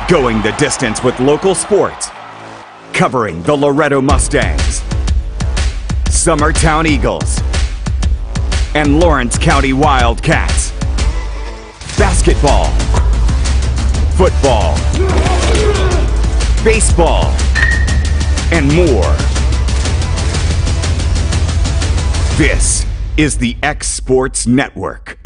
Going the distance with local sports. Covering the Loretto Mustangs, Summertown Eagles, and Lawrence County Wildcats. Basketball, football, baseball, and more. This is the X Sports Network.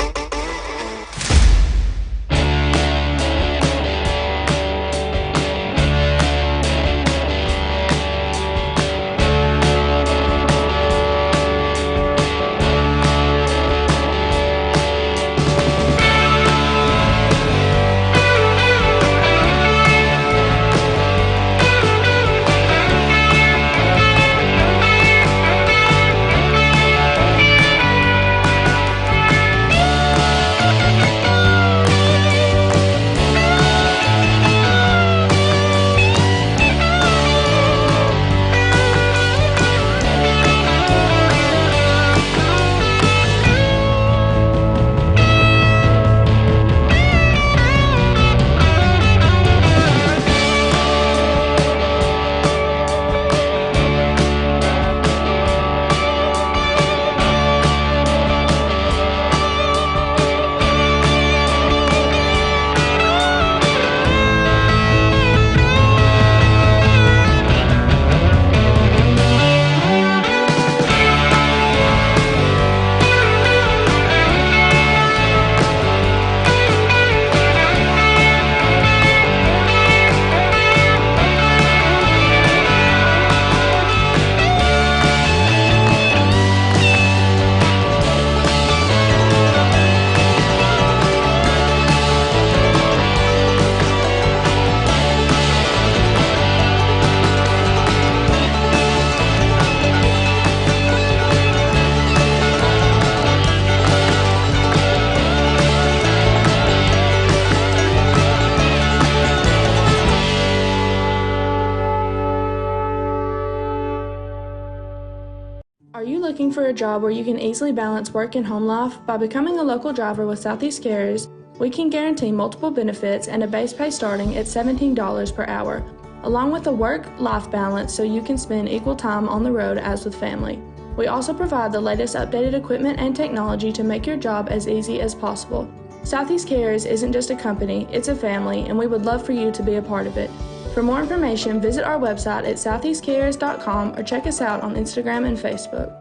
Are you looking for a job where you can easily balance work and home life? By becoming a local driver with Southeast Carriers, we can guarantee multiple benefits and a base pay starting at $17 per hour, along with a work-life balance so you can spend equal time on the road as with family. We also provide the latest updated equipment and technology to make your job as easy as possible. Southeast Carriers isn't just a company, it's a family, and we would love for you to be a part of it. For more information, visit our website at southeastcarriers.com or check us out on Instagram and Facebook.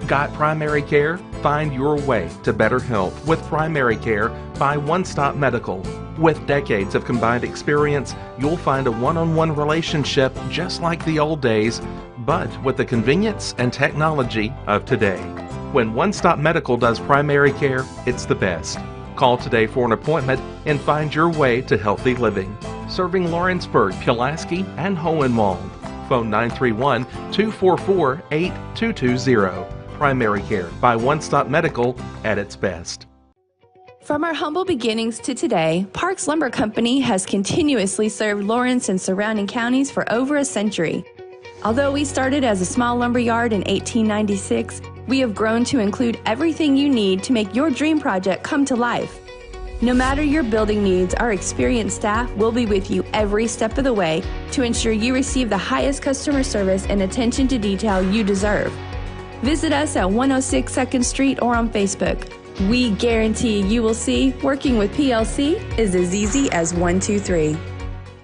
Got primary care? Find your way to better health with primary care by One Stop Medical. With decades of combined experience, you'll find a one-on-one relationship just like the old days, but with the convenience and technology of today. When One Stop Medical does primary care, it's the best. Call today for an appointment and find your way to healthy living. Serving Lawrenceburg, Pulaski, and Hohenwald. Phone 931-244-8220. Primary care by One Stop Medical at its best. From our humble beginnings to today, Parks Lumber Company has continuously served Lawrence and surrounding counties for over a century. Although we started as a small lumber yard in 1896, we have grown to include everything you need to make your dream project come to life. No matter your building needs, our experienced staff will be with you every step of the way to ensure you receive the highest customer service and attention to detail you deserve. Visit us at 106 2nd Street or on Facebook. We guarantee you will see working with PLC is as easy as 1, 2, 3.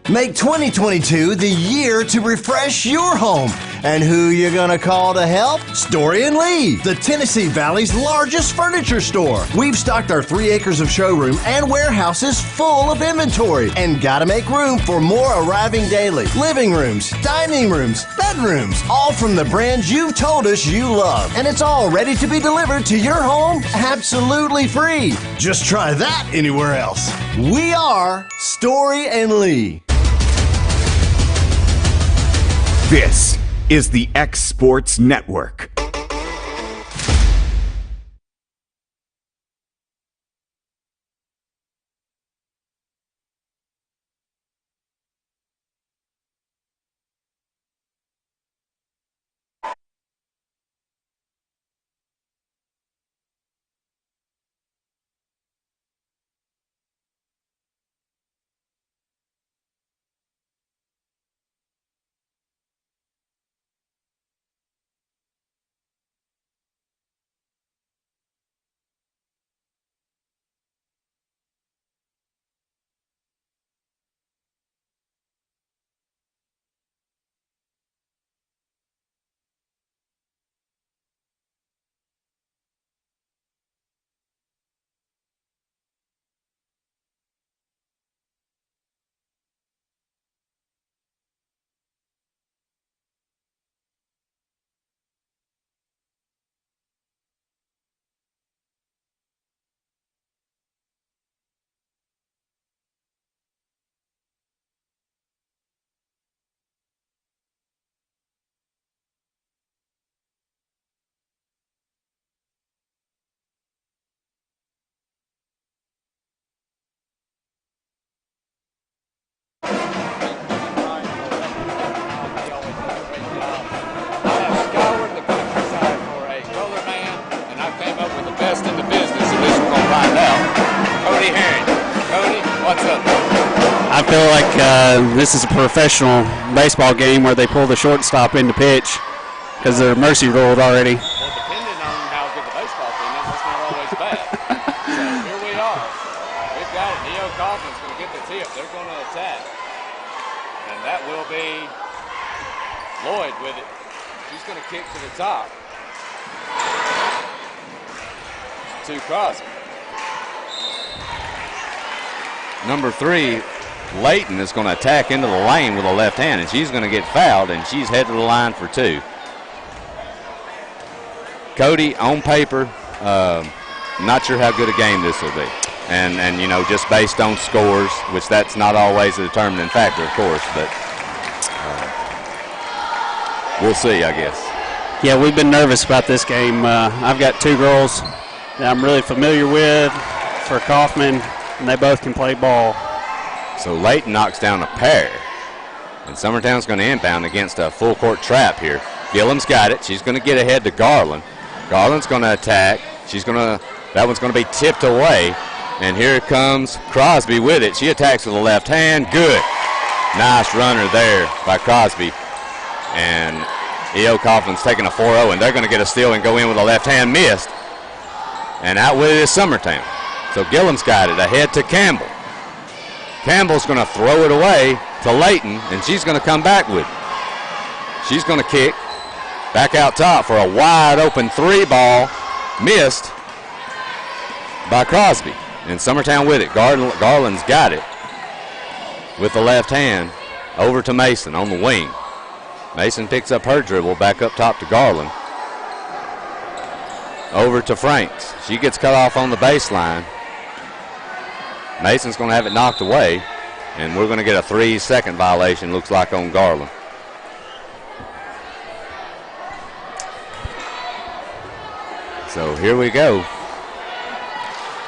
Make 2022 the year to refresh your home. And who you gonna call to help? Story and Lee, the Tennessee Valley's largest furniture store. We've stocked our 3 acres of showroom and warehouses full of inventory and gotta make room for more arriving daily. Living rooms, dining rooms, bedrooms, all from the brands you've told us you love. And it's all ready to be delivered to your home absolutely free. Just try that anywhere else. We are Story and Lee. This is the X Sports Network. I feel like this is a professional baseball game where they pull the shortstop into pitch because they're mercy ruled already. Well, depending on how good the baseball team is, that's not always bad. So here we are. We've got it. Neo Coffman's going to get the tip. They're going to attack. And that will be Lloyd with it. He's going to kick to the top. To Crosby. Number 3, Layton, is going to attack into the lane with a left hand, and she's going to get fouled, and she's headed to the line for 2. Cody, on paper, not sure how good a game this will be. And you know, just based on scores, which that's not always a determining factor, of course, but we'll see, I guess. Yeah, we've been nervous about this game. I've got 2 girls that I'm really familiar with for Coffman, and they both can play ball. So Layton knocks down a pair, and Summertown's going to inbound against a full court trap here. Gillum's got it. She's going to get ahead to Garland. Garland's going to attack. That one's going to be tipped away, and here comes Crosby with it. She attacks with the left hand. Good. Nice runner there by Crosby. And E.O. Coffman's taking a 4-0, and they're going to get a steal and go in with a left hand. Missed. And out with it is Summertown. So Gillum's got it ahead to Campbell. Campbell's going to throw it away to Layton, and she's going to come back with it. She's going to kick back out top for a wide open 3 ball. Missed by Crosby. And Summertown with it. Garland's got it with the left hand over to Mason on the wing. Mason picks up her dribble back up top to Garland. Over to Franks. She gets cut off on the baseline. Mason's going to have it knocked away, and we're going to get a 3-second violation, looks like, on Garland. So here we go.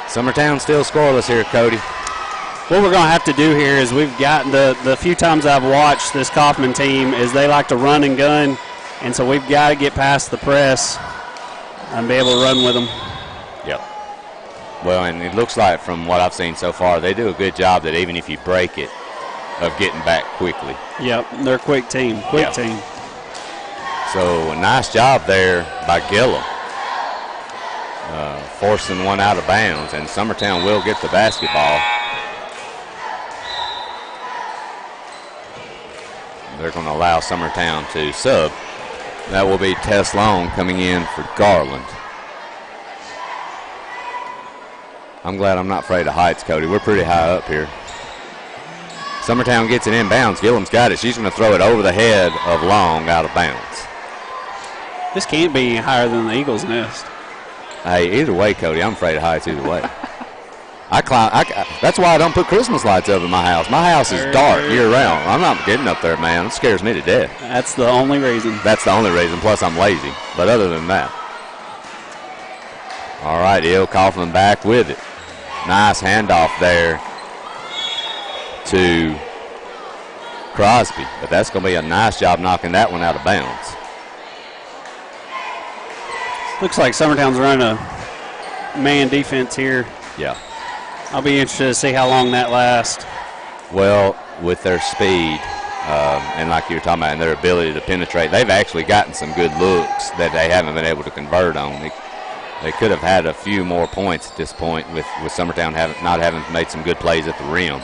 Summertown still scoreless here, Cody. What we're going to have to do here is we've got the few times I've watched this Coffman team is they like to run and gun, and so we've got to get past the press and be able to run with them. Yep. Well, and it looks like from what I've seen so far, they do a good job that even if you break it, of getting back quickly. Yep, they're a quick team, team. So a nice job there by Gillum, forcing one out of bounds, and Summertown will get the basketball. They're going to allow Summertown to sub. That will be Tess Long coming in for Garland. I'm glad I'm not afraid of heights, Cody. We're pretty high up here. Summertown gets it inbounds. Gillum's got it. She's going to throw it over the head of Long out of bounds. This can't be higher than the Eagles' nest. Hey, either way, Cody, I'm afraid of heights either way. That's why I don't put Christmas lights up in my house. My house is dark year-round. I'm not getting up there, man. It scares me to death. That's the only reason. That's the only reason, plus I'm lazy. But other than that. All right, E.O. Coffman back with it. Nice handoff there to Crosby. But that's going to be a nice job knocking that one out of bounds. Looks like Summertown's running a man defense here. Yeah. I'll be interested to see how long that lasts. Well, with their speed, and like you were talking about, and their ability to penetrate, they've actually gotten some good looks that they haven't been able to convert on. They could have had a few more points at this point with Summertown not having made some good plays at the rim.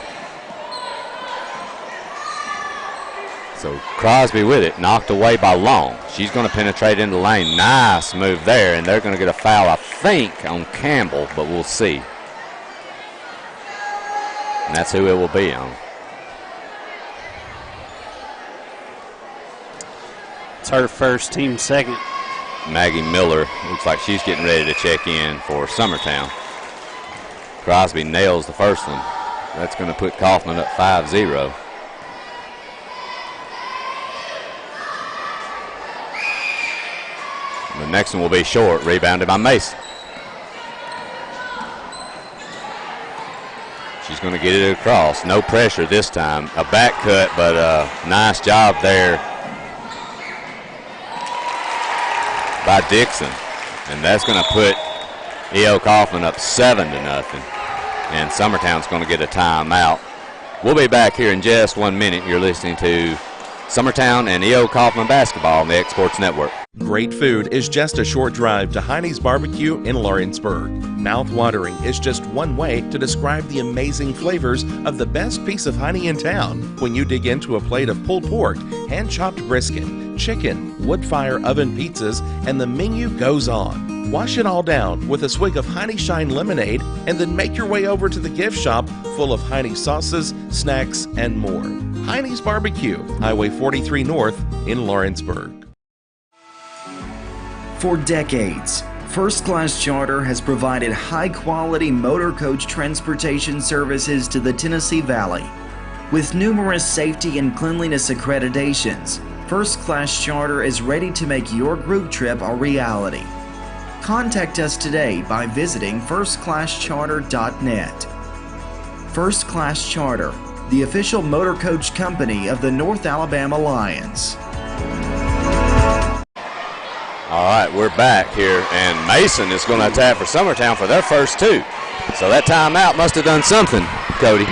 So Crosby with it, knocked away by Long. She's going to penetrate into the lane. Nice move there, and they're going to get a foul, I think, on Campbell, but we'll see. And that's who it will be on. It's her first, team second. Maggie Miller looks like she's getting ready to check in for Summertown. Crosby nails the first one. That's going to put Coffman up 5-0. The next one will be short, rebounded by Mason. She's going to get it across. No pressure this time. A back cut, but a nice job there by Dixon. And that's going to put E.O. Coffman up 7-0. And Summertown's going to get a timeout. We'll be back here in just 1 minute. You're listening to Summertown and E.O. Coffman basketball on the X Sports Network. Great food is just a short drive to Heine's Barbecue in Lawrenceburg. Mouth-watering is just one way to describe the amazing flavors of the best piece of Heine in town. When you dig into a plate of pulled pork, hand-chopped brisket, chicken, wood-fire oven pizzas, and the menu goes on. Wash it all down with a swig of Heine Shine lemonade and then make your way over to the gift shop full of Heine sauces, snacks, and more. Heine's Barbecue, Highway 43 North in Lawrenceburg. For decades, First Class Charter has provided high-quality motor coach transportation services to the Tennessee Valley. With numerous safety and cleanliness accreditations, First Class Charter is ready to make your group trip a reality. Contact us today by visiting firstclasscharter.net. First Class Charter, the official motor coach company of the North Alabama Lions. All right, we're back here, and Mason is going to attack for Summertown for their first two. So that timeout must have done something, Cody.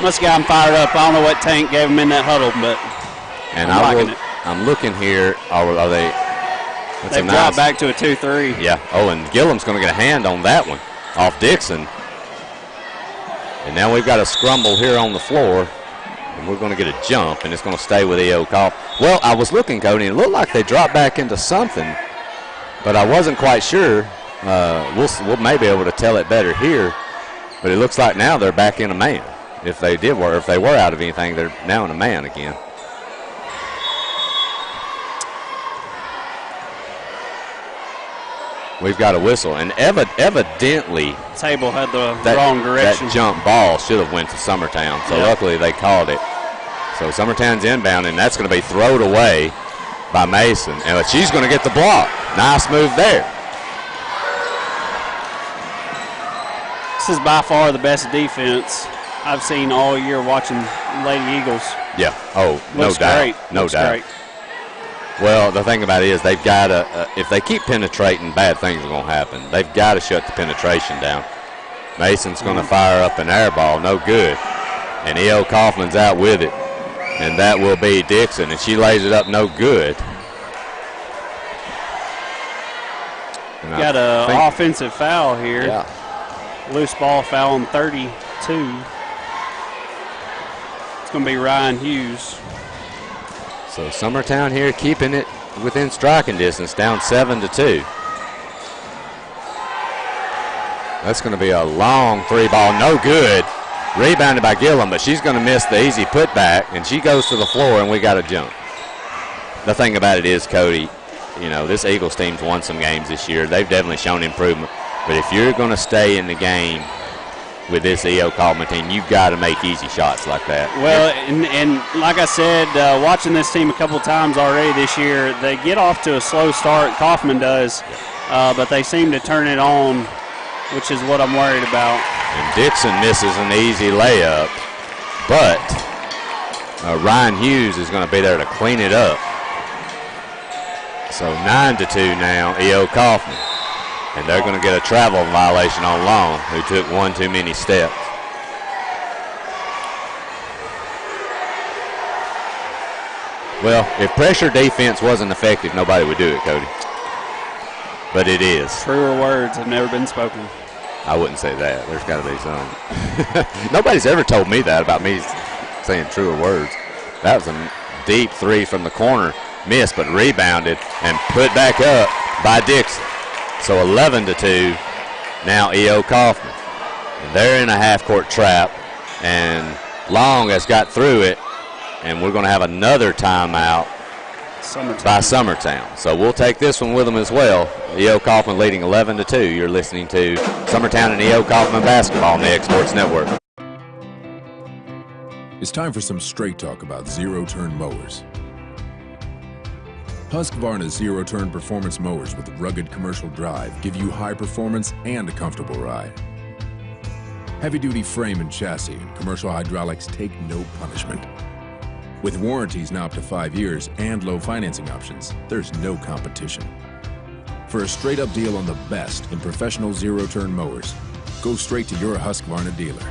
Must have got him fired up. I don't know what Tank gave him in that huddle, but I'm looking here. Are they? They've dropped back to a 2-3. Yeah. Oh, and Gillum's going to get a hand on that one off Dixon. And now we've got a scramble here on the floor, and we're going to get a jump, and it's going to stay with E.O. Coffman. Well, I was looking, Cody, and it looked like they dropped back into something, but I wasn't quite sure. We'll maybe be able to tell it better here, but it looks like now they're back in a man. If they were out of anything, they're now in a man again. We've got a whistle, and evidently Table had the wrong direction. That jump ball should have went to Summertown, so luckily they called it. So Summertown's inbound, and that's going to be thrown away by Mason. And she's going to get the block. Nice move there. This is by far the best defense I've seen all year watching Lady Eagles. Yeah. Oh, no doubt. Great. No doubt. Great. Well, the thing about it is they've got to, if they keep penetrating, bad things are going to happen. They've got to shut the penetration down. Mason's going to fire up an air ball, no good. And E.O. Coffman's out with it. And that will be Dixon, and she lays it up no good. And got an offensive foul here. Yeah. Loose ball foul on 32. It's going to be Ryan Hughes. So Summertown here keeping it within striking distance, down 7-2. That's going to be a long three ball, no good. Rebounded by Gillum, but she's going to miss the easy putback, and she goes to the floor, and we got a jump. The thing about it is, Cody, you know, this Eagles team's won some games this year. They've definitely shown improvement. But if you're going to stay in the game with this E.O. Coffman team, you've got to make easy shots like that. Well, and like I said, watching this team a couple times already this year, they get off to a slow start, Coffman does, but they seem to turn it on, which is what I'm worried about. And Dixon misses an easy layup, but Ryan Hughes is going to be there to clean it up. So 9-2 now, E.O. Coffman. And they're going to get a travel violation on Long, who took one too many steps. Well, if pressure defense wasn't effective, nobody would do it, Cody. But it is. Truer words have never been spoken. I wouldn't say that. There's got to be some. Nobody's ever told me that about me saying truer words. That was a deep three from the corner. Missed, but rebounded and put back up by Dixon. So 11-2, now E.O. Coffman. And they're in a half-court trap, and Long has got through it, and we're going to have another timeout by Summertown. So we'll take this one with them as well. E.O. Coffman leading 11-2. You're listening to Summertown and E.O. Coffman basketball on the X Sports Network. It's time for some straight talk about zero-turn mowers. Husqvarna's zero-turn performance mowers with rugged commercial drive give you high performance and a comfortable ride. Heavy-duty frame and chassis and commercial hydraulics take no punishment. With warranties now up to 5 years and low financing options, there's no competition. For a straight-up deal on the best in professional zero-turn mowers, go straight to your Husqvarna dealer.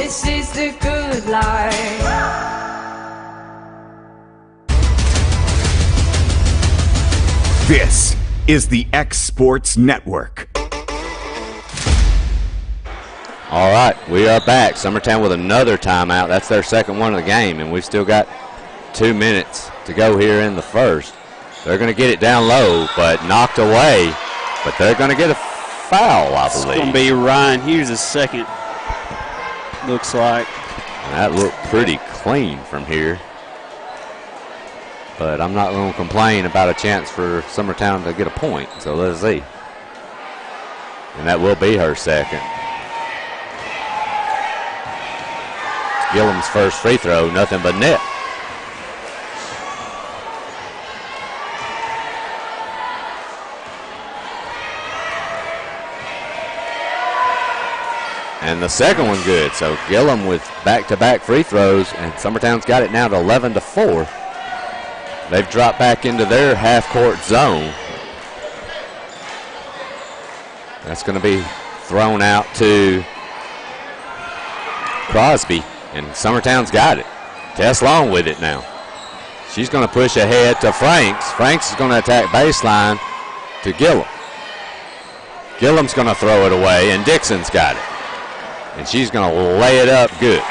This is the good life. This is the X Sports Network. All right, we are back. Summertown with another timeout. That's their second one of the game, and we've still got 2 minutes to go here in the first. They're going to get it down low, but knocked away. But they're going to get a foul, I believe. It's going to be Ryan Hughes' second, looks like. And that looked pretty clean from here. But I'm not going to complain about a chance for Summertown to get a point, so let's see. And that will be her second. Gillum's first free throw, nothing but net. And the second one good. So Gillum with back-to-back free throws, and Summertown's got it now to 11-4. They've dropped back into their half-court zone. That's going to be thrown out to Crosby, and Summertown's got it. Tess Long with it now. She's going to push ahead to Franks. Franks is going to attack baseline to Gillum. Gillum's going to throw it away, and Dixon's got it. And she's going to lay it up good.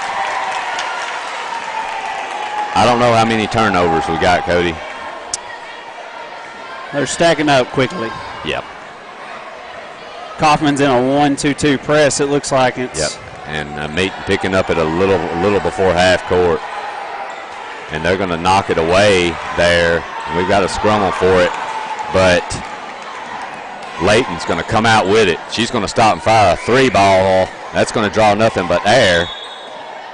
I don't know how many turnovers we got, Cody. They're stacking up quickly. Yep. Coffman's in a 1-2-2 press, it looks like. It's yep. And Meaton picking up at a little before half court. And they're going to knock it away there. And we've got a scrummel for it. But Layton's going to come out with it. She's going to stop and fire a three ball. That's going to draw nothing but air.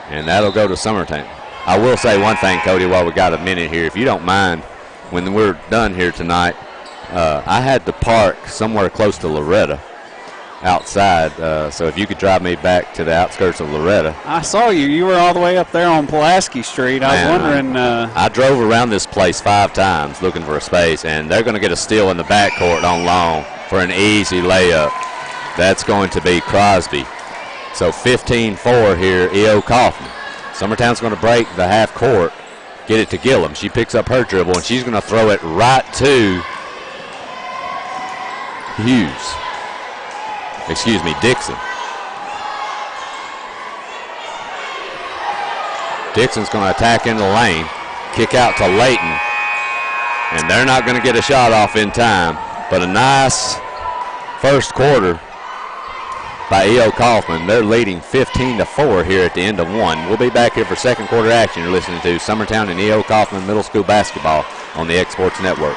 And that'll go to Summertown. I will say one thing, Cody, while we got a minute here. If you don't mind, when we're done here tonight, I had to park somewhere close to Loretta outside. So if you could drive me back to the outskirts of Loretta. I saw you. You were all the way up there on Pulaski Street. I was wondering. I drove around this place 5 times looking for a space, and they're going to get a steal in the backcourt on long for an easy layup. That's going to be Crosby. So 15-4 here, E.O. Coffman. Summertown's going to break the half court, get it to Gillum. She picks up her dribble, and she's going to throw it right to Dixon. Dixon's going to attack in the lane, kick out to Layton, and they're not going to get a shot off in time, but a nice first quarter by E.O. Coffman. They're leading 15-4 here at the end of one. We'll be back here for second quarter action. You're listening to Summertown and E.O. Coffman Middle School basketball on the X Sports Network.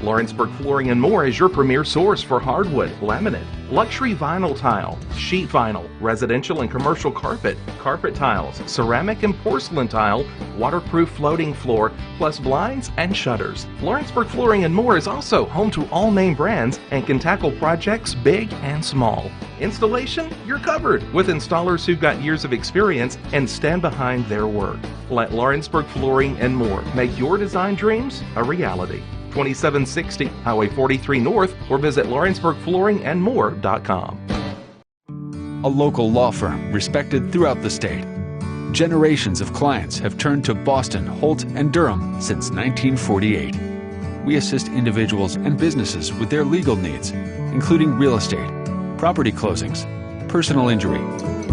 Lawrenceburg Flooring and More is your premier source for hardwood, laminate, luxury vinyl tile, sheet vinyl, residential and commercial carpet, carpet tiles, ceramic and porcelain tile, waterproof floating floor, plus blinds and shutters. Lawrenceburg Flooring and More is also home to all name brands and can tackle projects big and small. Installation, you're covered with installers who've got years of experience and stand behind their work. Let Lawrenceburg Flooring and More make your design dreams a reality. 2760 Highway 43 North, or visit LawrenceburgFlooringandMore.com. A local law firm respected throughout the state. Generations of clients have turned to Boston, Holt, and Durham since 1948. We assist individuals and businesses with their legal needs, including real estate, property closings, personal injury,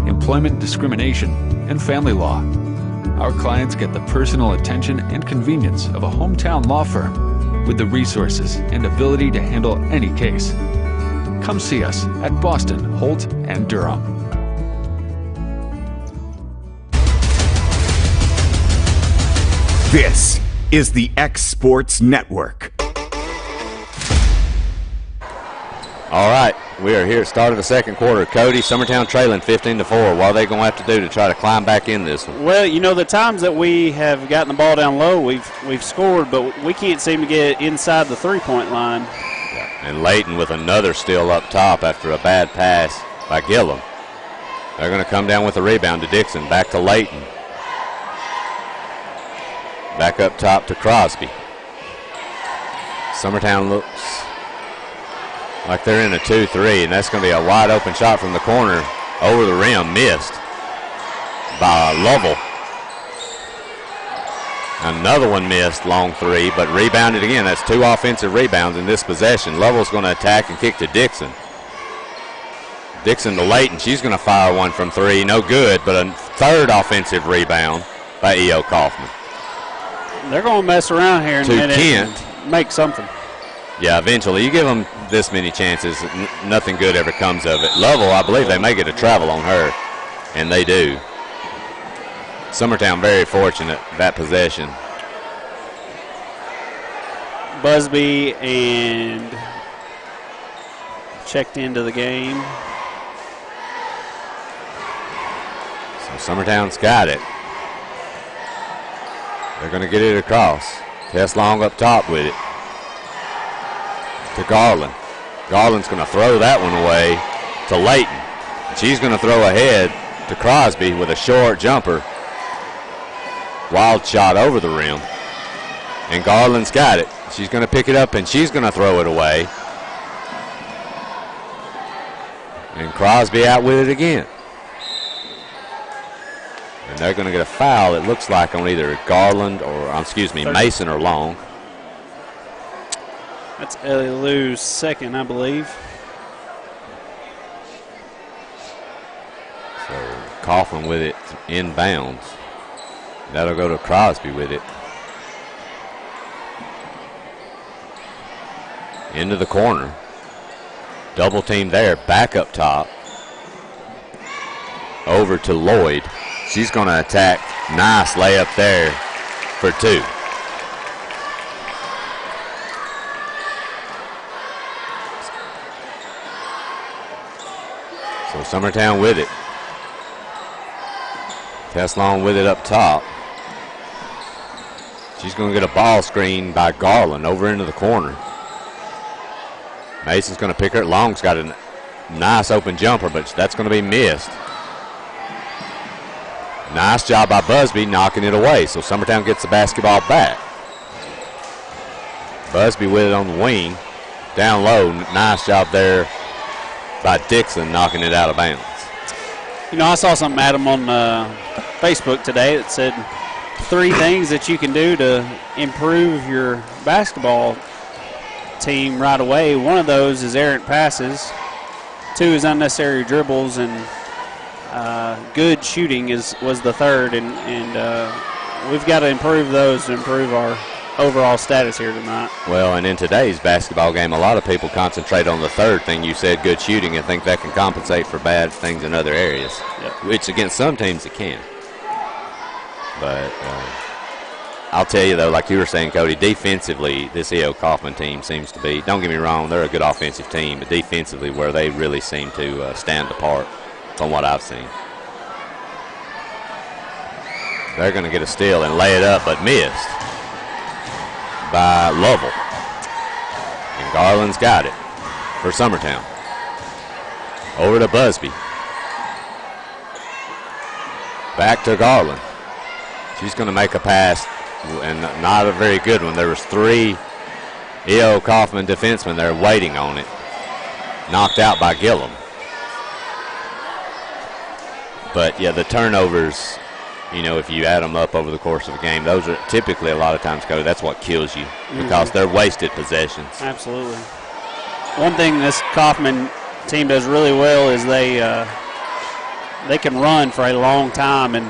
employment discrimination, and family law. Our clients get the personal attention and convenience of a hometown law firm with the resources and ability to handle any case. Come see us at Boston, Holt, and Durham. This is the X Sports Network. All right, we are here at the start of the second quarter. Cody, Summertown trailing 15-4. What are they going to have to do to try to climb back in this one? Well, you know, the times that we have gotten the ball down low, we've scored, but we can't seem to get inside the three-point line. Yeah. And Layton with another steal up top after a bad pass by Gillum. They're going to come down with a rebound to Dixon. Back to Layton. Back up top to Crosby. Summertown looks like they're in a 2-3, and that's going to be a wide open shot from the corner over the rim, missed. by Lovell. Another one missed, long three, but rebounded again. That's 2 offensive rebounds in this possession. Lovell's going to attack and kick to Dixon. Dixon to Layton. She's going to fire one from 3. No good, but a 3rd offensive rebound by E.O. Coffman. They're going to mess around here in a minute Kent. and make something. Yeah, eventually. You give them this many chances, nothing good ever comes of it. Lovell, I believe they may get a travel on her, and they do. Summertown very fortunate that possession. Busby and checked into the game. So Summertown's got it. They're going to get it across. Tess Long up top with it. To Garland. Garland's going to throw that one away to Layton. She's going to throw ahead to Crosby with a short jumper. Wild shot over the rim. And Garland's got it. She's going to pick it up and she's going to throw it away. And Crosby out with it again. And they're going to get a foul, it looks like, on either Garland or, Mason or Long. That's Ellie Lou's second, I believe. So Coffman with it inbounds. That'll go to Crosby with it. Into the corner. Double team there, back up top. Over to Lloyd. She's going to attack. Nice layup there for 2. So Summertown with it. Tess Long with it up top. She's going to get a ball screen by Garland over into the corner. Mason's going to pick her. Long's got a nice open jumper, but that's going to be missed. Nice job by Busby knocking it away. So Summertown gets the basketball back. Busby with it on the wing. Down low. Nice job there by Dixon knocking it out of bounds. You know, I saw something, Adam, on Facebook today that said 3 things that you can do to improve your basketball team right away. One of those is errant passes. 2 is unnecessary dribbles, and good shooting was the 3rd. And we've got to improve those to improve our overall status here tonight. Well, and in today's basketball game, a lot of people concentrate on the 3rd thing you said, good shooting, and think that can compensate for bad things in other areas. Yep. Which against some teams it can. But I'll tell you, though, like you were saying, Cody, defensively, this E.O. Coffman team seems to be, don't get me wrong, they're a good offensive team, but defensively where they really seem to stand apart from what I've seen. They're going to get a steal and lay it up, but missed by Lovell. And Garland's got it for Summertown. Over to Busby. Back to Garland. She's going to make a pass, and not a very good one. There was 3 E.O. Coffman defensemen there waiting on it. Knocked out by Gillum. But, yeah, the turnovers, you know, if you add them up over the course of a game, those are typically a lot of times, Cody, that's what kills you because they're wasted possessions. Absolutely. One thing this Coffman team does really well is they can run for a long time, and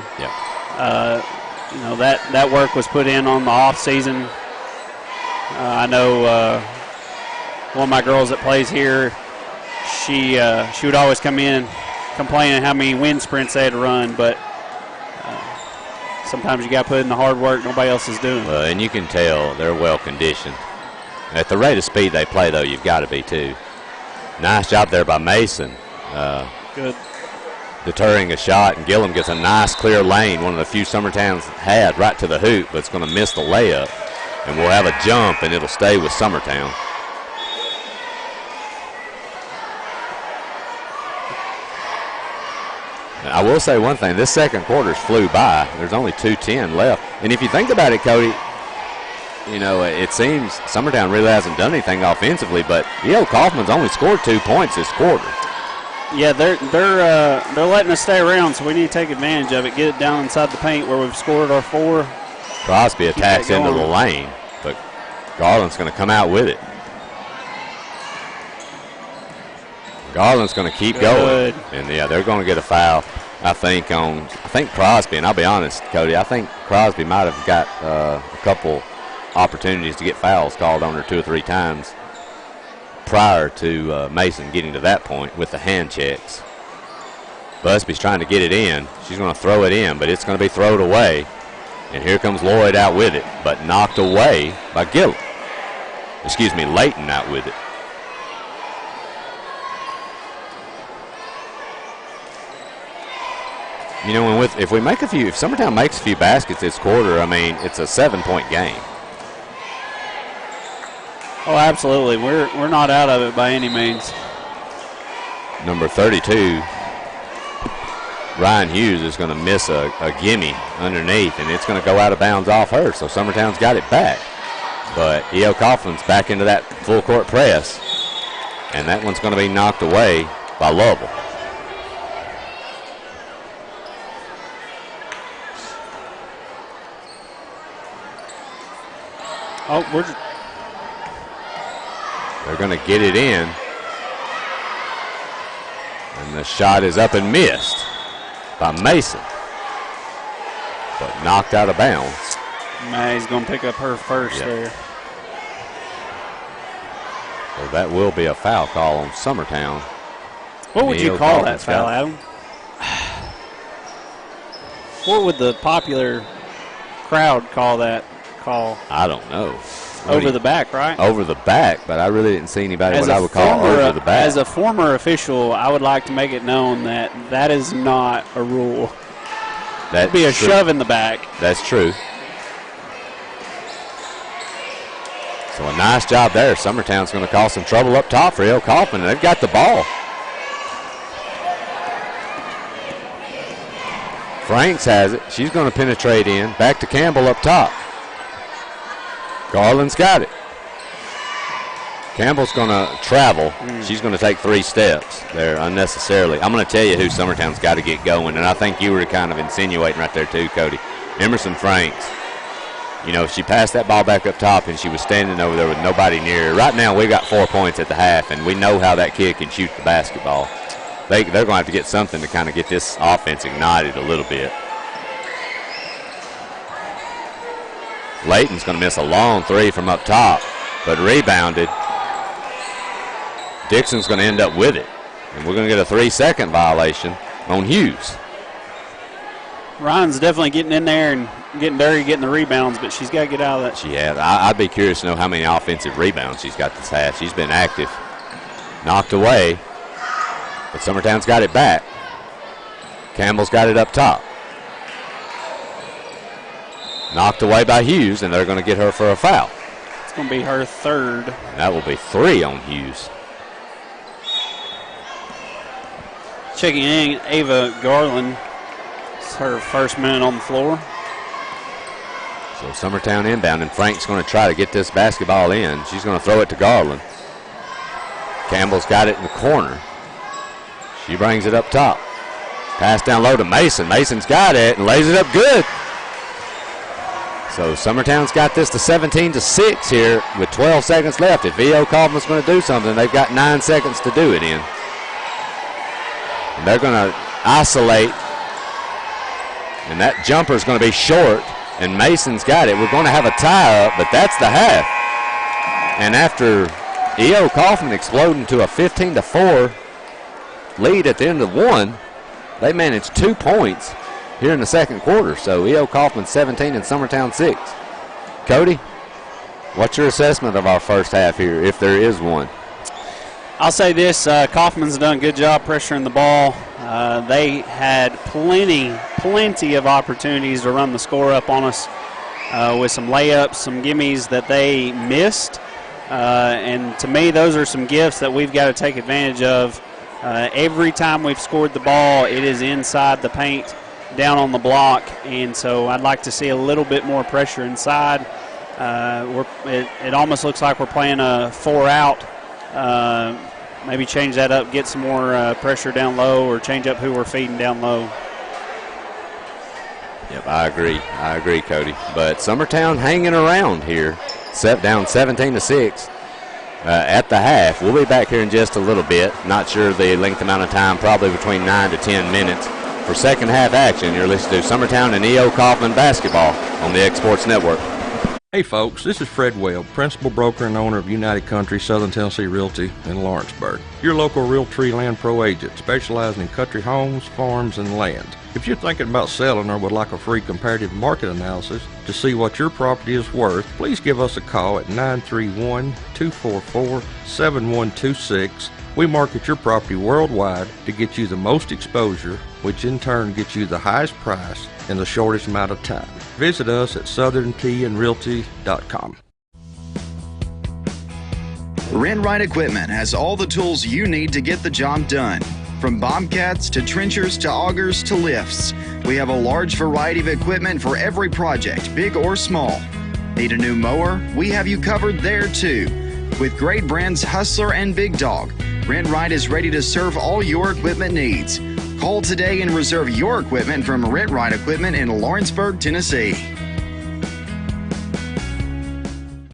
you know that work was put in on the off season. I know one of my girls that plays here, she would always come in complaining how many wind sprints they had to run, but sometimes you got to put in the hard work nobody else is doing. And you can tell they're well conditioned. At the rate of speed they play, though, you've got to be too. Nice job there by Mason. Good. Deterring a shot, and Gillum gets a nice clear lane, one of the few Summertown's had, right to the hoop, but it's going to miss the layup. And we'll have a jump, and it'll stay with Summertown. I will say one thing, this second quarter's flew by. There's only 2:10 left. And if you think about it, Cody, you know, it seems Summertown really hasn't done anything offensively, but E.O. Coffman's only scored 2 points this quarter. Yeah, they're letting us stay around, so we need to take advantage of it. Get it down inside the paint where we've scored our 4. Crosby attacks into the lane, but Garland's going to come out with it. Garland's going to keep going, and yeah, they're going to get a foul. I think Crosby, and I'll be honest, Cody, I think Crosby might have got a couple opportunities to get fouls called on her 2 or 3 times prior to Mason getting to that point with the hand checks. Busby's trying to get it in. She's going to throw it in, but it's going to be thrown away. And here comes Lloyd out with it, but knocked away by Gillum. Excuse me, Layton out with it. You know, if Summertown makes a few baskets this quarter, I mean, it's a 7-point game. Oh, absolutely. We're not out of it by any means. Number 32, Ryan Hughes, is going to miss a gimme underneath, and it's going to go out of bounds off her, so Summertown's got it back. But E.O. Coffman's back into that full court press, and that one's going to be knocked away by Lovell. Oh, they're going to get it in. And the shot is up and missed by Mason. But knocked out of bounds. He's going to pick up her first there. So that will be a foul call on Summertown. What would you call that foul, Adam? What would the popular crowd call that call? I don't know. Over the back, right? Over the back, but I really didn't see anybody what I would call over the back. As a former official, I would like to make it known that that is not a rule. That'd be a shove in the back. That's true. So a nice job there. Summertown's going to cause some trouble up top for E.O. Coffman. They've got the ball. Franks has it. She's going to penetrate in. Back to Campbell up top. Garland's got it. Campbell's going to travel. She's going to take 3 steps there unnecessarily. I'm going to tell you who Summertown's got to get going, and I think you were kind of insinuating right there too, Cody. Emerson Franks. You know, she passed that ball back up top, and she was standing over there with nobody near her. Right now, we got 4 points at the half, and we know how that kid can shoot the basketball. They're going to have to get something to kind of get this offense ignited a little bit. Layton's going to miss a long 3 from up top, but rebounded. Dixon's going to end up with it, and we're going to get a 3-second violation on Hughes. Ryan's definitely getting in there and getting dirty, getting the rebounds, but she's got to get out of that. She has. I'd be curious to know how many offensive rebounds she's got this half. She's been active. Knocked away, but Summertown's got it back. Campbell's got it up top. Knocked away by Hughes, and they're going to get her for a foul. It's going to be her 3rd. And that will be 3 on Hughes. Checking in, Ava Garland. It's her first minute on the floor. So Summertown inbound, and Frank's going to try to get this basketball in. She's going to throw it to Garland. Campbell's got it in the corner. She brings it up top. Pass down low to Mason. Mason's got it and lays it up good. So Summertown's got this to 17-6 here with 12 seconds left. If E.O. Coffman's going to do something, they've got 9 seconds to do it in. And they're going to isolate. And that jumper's going to be short. And Mason's got it. We're going to have a tie-up, but that's the half. And after E.O. Coffman exploding to a 15-4 lead at the end of 1, they managed 2 points here in the second quarter. So E.O. Coffman 17 and Summertown 6. Cody, what's your assessment of our first half here, if there is one? I'll say this, Coffman's done a good job pressuring the ball. They had plenty of opportunities to run the score up on us with some layups, some gimmies that they missed. And to me, those are some gifts that we've got to take advantage of. Every time we've scored the ball, it is inside the paint, down on the block, and so I'd like to see a little bit more pressure inside. It almost looks like we're playing a 4-out maybe change that up, get some more pressure down low, or change up who we're feeding down low. Yep, I agree, Cody. But Summertown hanging around here, set down 17-6 at the half. We'll be back here in just a little bit. Not sure the length amount of time, probably between 9 to 10 minutes for second half action. You're listening to Summertown and E.O. Coffman basketball on the X Sports Network. Hey folks, this is Fred Webb, principal broker and owner of United Country Southern Tennessee Realty in Lawrenceburg. Your local Realtree Land Pro agent specializing in country homes, farms, and land. If you're thinking about selling or would like a free comparative market analysis to see what your property is worth, please give us a call at 931-244-7126. We market your property worldwide to get you the most exposure, which in turn gets you the highest price in the shortest amount of time. Visit us at southerntandrealty.com. Rent Right Equipment has all the tools you need to get the job done. From bobcats to trenchers to augers to lifts, we have a large variety of equipment for every project, big or small. Need a new mower? We have you covered there too. With great brands Hustler and Big Dog, Rent Right is ready to serve all your equipment needs. Call today and reserve your equipment from Rent Right Equipment in Lawrenceburg, Tennessee.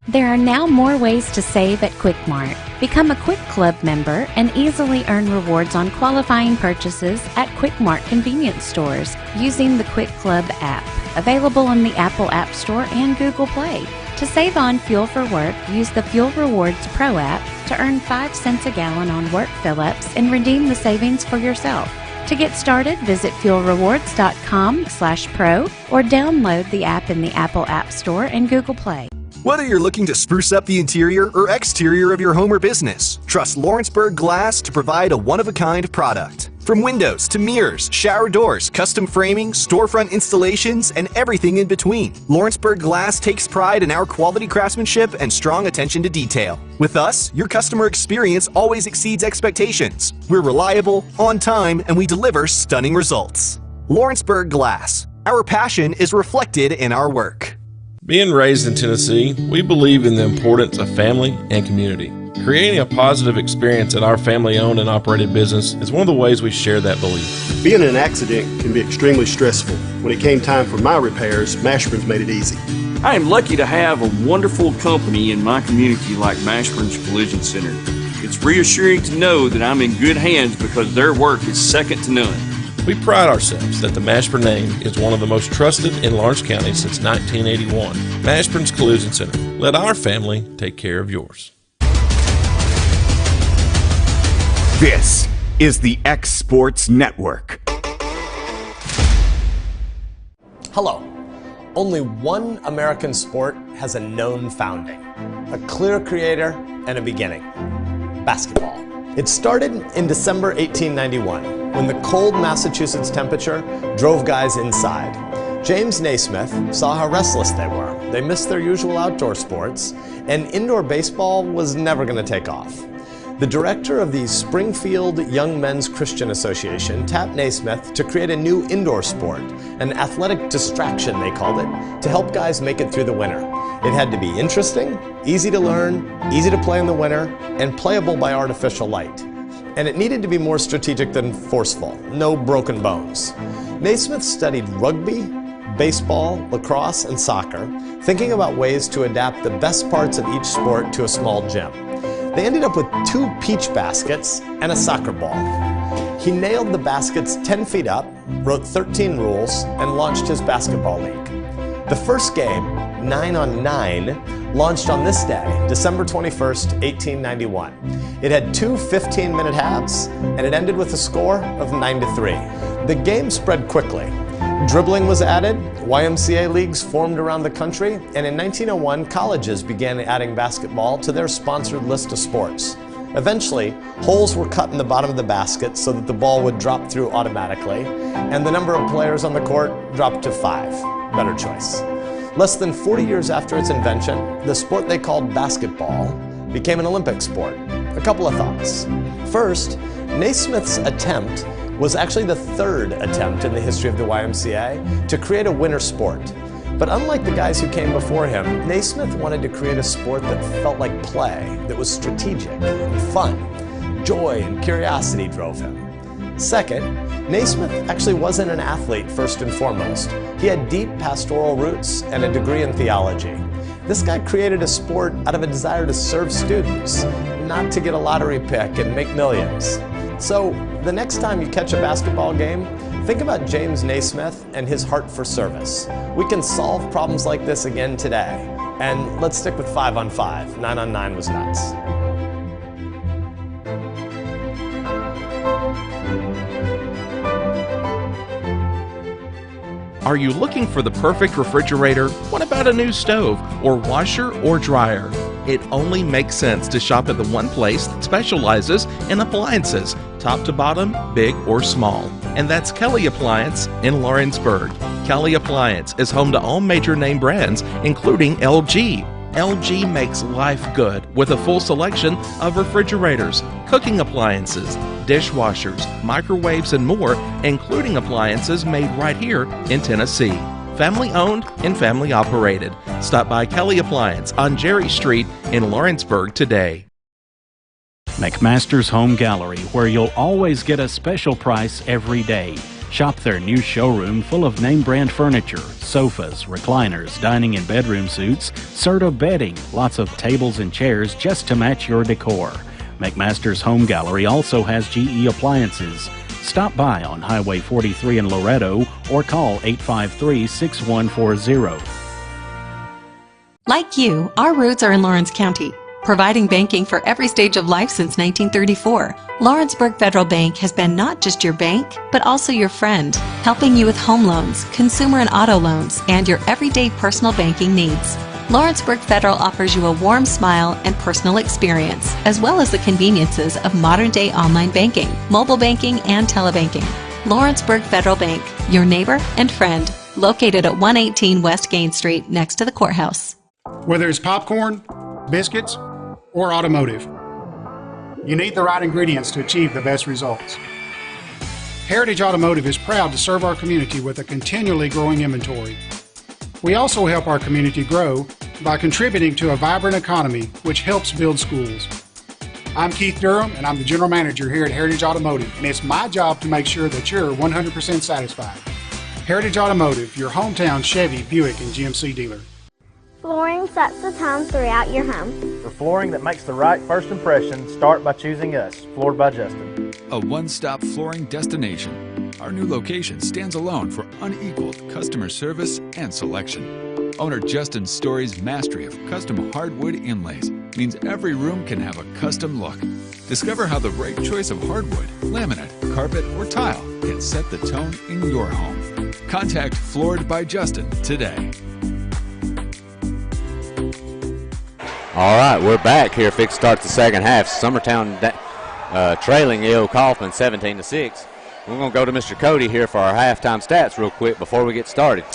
There are now more ways to save at Quick Mart. Become a Quick Club member and easily earn rewards on qualifying purchases at Quick Mart convenience stores using the Quick Club app, available in the Apple App Store and Google Play. To save on fuel for work, use the Fuel Rewards Pro app to earn 5 cents a gallon on work fill-ups and redeem the savings for yourself. To get started, visit fuelrewards.com/pro or download the app in the Apple App Store and Google Play. Whether you're looking to spruce up the interior or exterior of your home or business, trust Lawrenceburg Glass to provide a one-of-a-kind product. From windows to mirrors, shower doors, custom framing, storefront installations, and everything in between, Lawrenceburg Glass takes pride in our quality craftsmanship and strong attention to detail. With us, your customer experience always exceeds expectations. We're reliable, on time, and we deliver stunning results. Lawrenceburg Glass. Our passion is reflected in our work. Being raised in Tennessee, we believe in the importance of family and community. Creating a positive experience at our family-owned and operated business is one of the ways we share that belief. Being in an accident can be extremely stressful. When it came time for my repairs, Mashburn's made it easy. I am lucky to have a wonderful company in my community like Mashburn's Collision Center. It's reassuring to know that I'm in good hands because their work is second to none. We pride ourselves that the Mashburn name is one of the most trusted in Lawrence County since 1981. Mashburn's Collision Center. Let our family take care of yours. This is the X Sports Network. Hello. Only one American sport has a known founding, a clear creator, and a beginning: basketball. It started in December 1891 when the cold Massachusetts temperature drove guys inside. James Naismith saw how restless they were. They missed their usual outdoor sports, and indoor baseball was never going to take off. The director of the Springfield Young Men's Christian Association tapped Naismith to create a new indoor sport, an athletic distraction they called it, to help guys make it through the winter. It had to be interesting, easy to learn, easy to play in the winter, and playable by artificial light. And it needed to be more strategic than forceful, no broken bones. Naismith studied rugby, baseball, lacrosse, and soccer, thinking about ways to adapt the best parts of each sport to a small gym. They ended up with 2 peach baskets and a soccer ball. He nailed the baskets 10 feet up, wrote 13 rules, and launched his basketball league. The first game, 9-on-9, launched on this day, December 21st, 1891. It had 2 15-minute halves, and it ended with a score of 9-3. The game spread quickly. Dribbling was added, YMCA leagues formed around the country, and in 1901, colleges began adding basketball to their sponsored list of sports. Eventually, holes were cut in the bottom of the basket so that the ball would drop through automatically, and the number of players on the court dropped to 5. Better choice. Less than 40 years after its invention, the sport they called basketball became an Olympic sport. A couple of thoughts. First, Naismith's attempt was actually the 3rd attempt in the history of the YMCA to create a winter sport. But unlike the guys who came before him, Naismith wanted to create a sport that felt like play, that was strategic and fun. joy and curiosity drove him. Second, Naismith actually wasn't an athlete first and foremost. He had deep pastoral roots and a degree in theology. This guy created a sport out of a desire to serve students, not to get a lottery pick and make millions. So the next time you catch a basketball game, think about James Naismith and his heart for service. We can solve problems like this again today. And let's stick with 5-on-5. 9-on-9 was nuts. Are you looking for the perfect refrigerator? What about a new stove or washer or dryer? It only makes sense to shop at the one place that specializes in appliances, top to bottom, big or small. And that's Kelly Appliance in Lawrenceburg. Kelly Appliance is home to all major name brands, including LG. LG makes life good with a full selection of refrigerators, cooking appliances, dishwashers, microwaves, and more, including appliances made right here in Tennessee. Family owned and family operated. Stop by Kelly Appliance on Jerry Street in Lawrenceburg today. McMaster's Home Gallery, where you'll always get a special price every day. Shop their new showroom full of name brand furniture, sofas, recliners, dining and bedroom suites, Serta bedding, lots of tables and chairs just to match your decor. McMaster's Home Gallery also has GE appliances. Stop by on Highway 43 in Loretto or call 853-6140. Like you, our roots are in Lawrence County, providing banking for every stage of life since 1934. Lawrenceburg Federal Bank has been not just your bank, but also your friend, helping you with home loans, consumer and auto loans, and your everyday personal banking needs. Lawrenceburg Federal offers you a warm smile and personal experience, as well as the conveniences of modern-day online banking, mobile banking, and telebanking. Lawrenceburg Federal Bank, your neighbor and friend, located at 118 West Gain Street, next to the courthouse. Whether it's popcorn, biscuits, or automotive, you need the right ingredients to achieve the best results. Heritage Automotive is proud to serve our community with a continually growing inventory. We also help our community grow by contributing to a vibrant economy, which helps build schools. I'm Keith Durham, and I'm the General Manager here at Heritage Automotive, and it's my job to make sure that you're 100% satisfied. Heritage Automotive, your hometown Chevy, Buick, and GMC dealer. Flooring sets the tone throughout your home. For flooring that makes the right first impression, start by choosing us, Floored by Justin. A one-stop flooring destination. Our new location stands alone for unequaled customer service and selection. Owner Justin Story's mastery of custom hardwood inlays means every room can have a custom look. Discover how the right choice of hardwood, laminate, carpet, or tile can set the tone in your home. Contact Floored by Justin today. All right, we're back here. Fix start the second half. Summertown trailing E.O. Coffman 17-6. We're going to go to Mr. Cody here for our halftime stats real quick before we get started.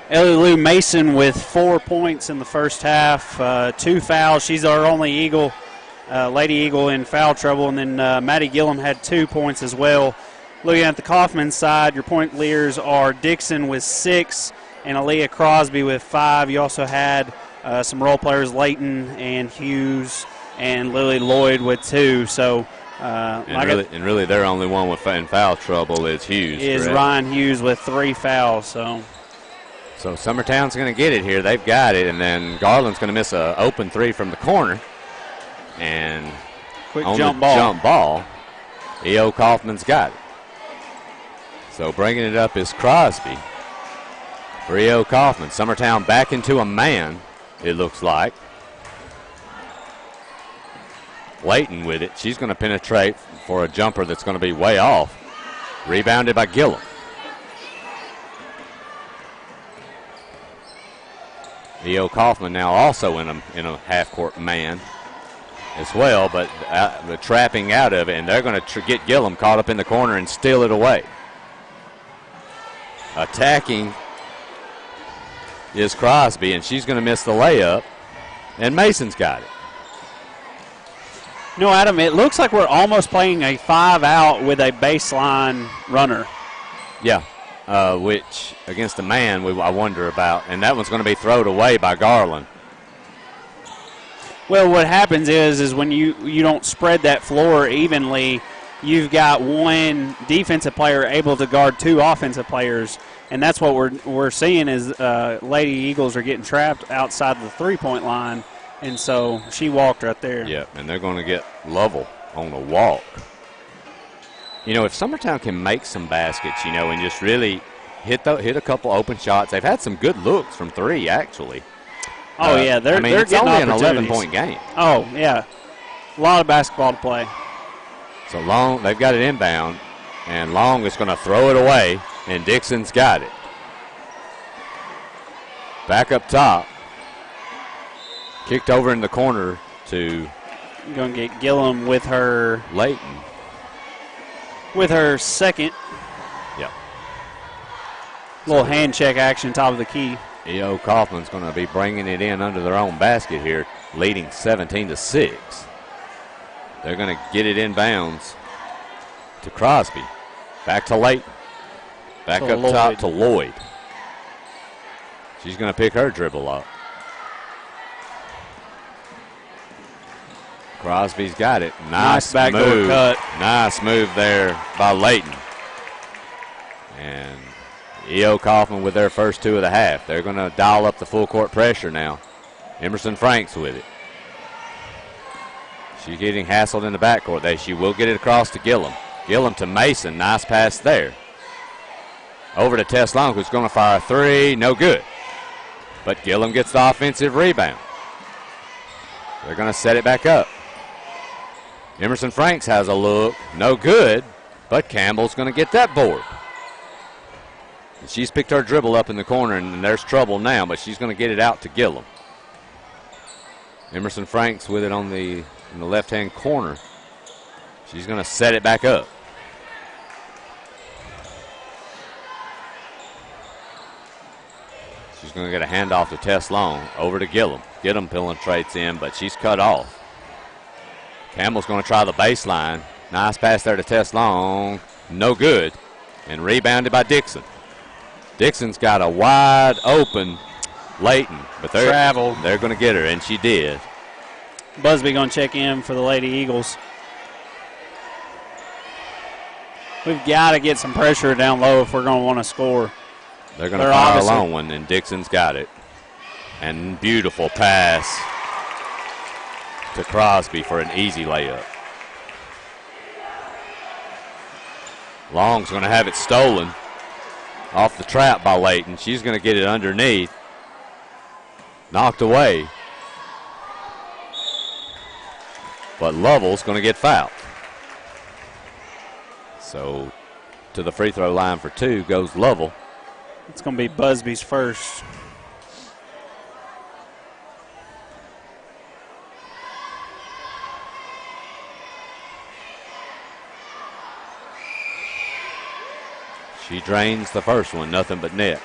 Ellie Lou Mason with 4 points in the first half, 2 fouls. She's our only Eagle, Lady Eagle in foul trouble. And then Maddie Gillum had 2 points as well. Looking at the Coffman side, your point leaders are Dixon with 6 and Aaliyah Crosby with 5. You also had some role players, Layton and Hughes and Lily Lloyd with 2. So, and really, their only one with in foul trouble is Hughes. Is correct? Ryan Hughes with 3 fouls. So Summertown's going to get it here. They've got it, and then Garland's going to miss an open 3 from the corner. And quick on jump the ball. E.O. Coffman's got it. So bringing it up is Crosby for E.O. Coffman. Summertown back into a man, it looks like. Layton with it. She's going to penetrate for a jumper that's going to be way off. Rebounded by Gillum. E.O. Coffman now also in a half-court man as well, but the trapping out of it, and they're going to get Gillum caught up in the corner and steal it away. Attacking is Crosby, and she's going to miss the layup, and Mason's got it. You know, Adam, it looks like we're almost playing a 5-out with a baseline runner. Yeah, which against a man I wonder about, and that one's going to be thrown away by Garland. Well, what happens is when you don't spread that floor evenly, you've got one defensive player able to guard two offensive players, and that's what we're seeing is Lady Eagles are getting trapped outside the three-point line, and so she walked right there. Yeah, and they're going to get Lovell on a walk. You know, if Summertown can make some baskets, you know, and just really hit a couple open shots, they've had some good looks from three, actually. Oh, yeah, they're it's getting only an opportunities. 11-point game. Oh, yeah. A lot of basketball to play. So Long, they've got it inbound, and Long is going to throw it away, and Dixon's got it. Back up top. Kicked over in the corner to... Going to get Gillum with her... Layton. With her second. Yep. Little hand check action, top of the key. E.O. Coffman's going to be bringing it in under their own basket here, leading 17-6. They're going to get it inbounds to Crosby. Back to Layton. Back up top to Lloyd. She's going to pick her dribble up. Crosby's got it. Nice backdoor move. cut. Nice move there by Layton. And E.O. Coffman with their first two of the half. They're going to dial up the full court pressure now. Emerson Franks with it. She's getting hassled in the backcourt. She will get it across to Gillum. Gillum to Mason. Nice pass there. Over to Tess Long, who's going to fire a three. No good. But Gillum gets the offensive rebound. They're going to set it back up. Emerson Franks has a look. No good. But Campbell's going to get that board. She's picked her dribble up in the corner, and there's trouble now, but she's going to get it out to Gillum. Emerson Franks with it in the left-hand corner. She's going to set it back up. She's going to get a handoff to Tess Long. Over to Gillum. Gillum penetrates in, but she's cut off. Campbell's going to try the baseline. Nice pass there to Tess Long. No good. And rebounded by Dixon. Dixon's got a wide open Layton, but they're going to get her, and she did. Busby going to check in for the Lady Eagles. We've got to get some pressure down low if we're going to want to score. They're going to fire a long one, and Dixon's got it. And beautiful pass to Crosby for an easy layup. Long's going to have it stolen off the trap by Layton. She's going to get it underneath. Knocked away. But Lovell's going to get fouled. So to the free throw line for two goes Lovell. It's going to be Busby's first. She drains the first one, nothing but net.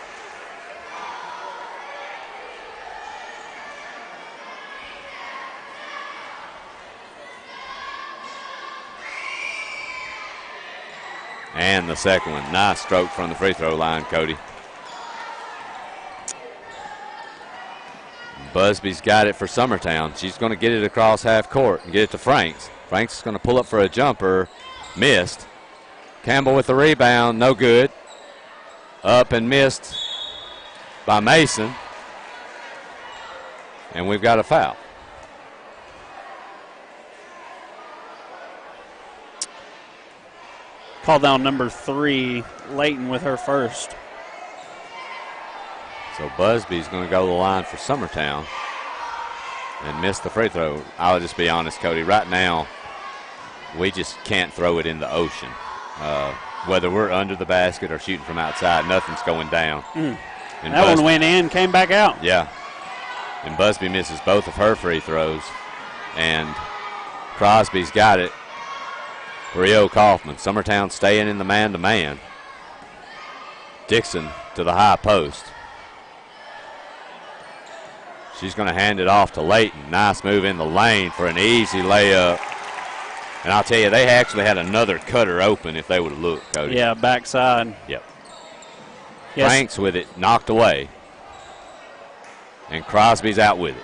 And the second one. Nice stroke from the free throw line, Cody. Busby's got it for Summertown. She's going to get it across half court and get it to Franks. Franks is going to pull up for a jumper. Missed. Campbell with the rebound. No good. Up and missed by Mason. And we've got a foul. Call down number 3, Layton with her first. So Busby's going to go to the line for Summertown and miss the free throw. I'll just be honest, Cody. Right now, we just can't throw it in the ocean. Whether we're under the basket or shooting from outside, nothing's going down. And that one went in, came back out. Yeah. And Busby misses both of her free throws. And Crosby's got it for E.O. Coffman. Summertown staying in the man-to-man. Dixon to the high post. She's going to hand it off to Layton. Nice move in the lane for an easy layup. And I'll tell you, they actually had another cutter open if they would have looked, Cody. Yeah, backside. Yep. Yes. Franks with it, knocked away. And Crosby's out with it.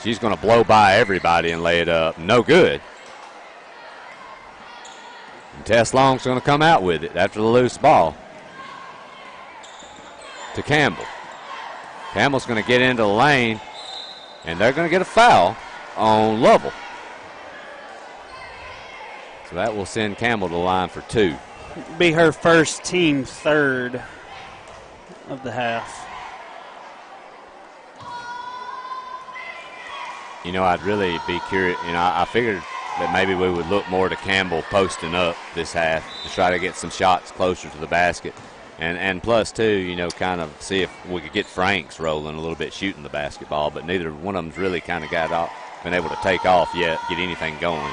She's going to blow by everybody and lay it up. No good. And Tess Long's going to come out with it after the loose ball to Campbell. Campbell's going to get into the lane, and they're going to get a foul on Lovell. So that will send Campbell to the line for 2. Be her first, team third of the half. You know, I'd really be curious. You know, I figured that maybe we would look more to Campbell posting up this half to try to get some shots closer to the basket. And plus, too, you know, kind of see if we could get Franks rolling a little bit shooting the basketball, but neither one of them's really kind of been able to take off yet, get anything going.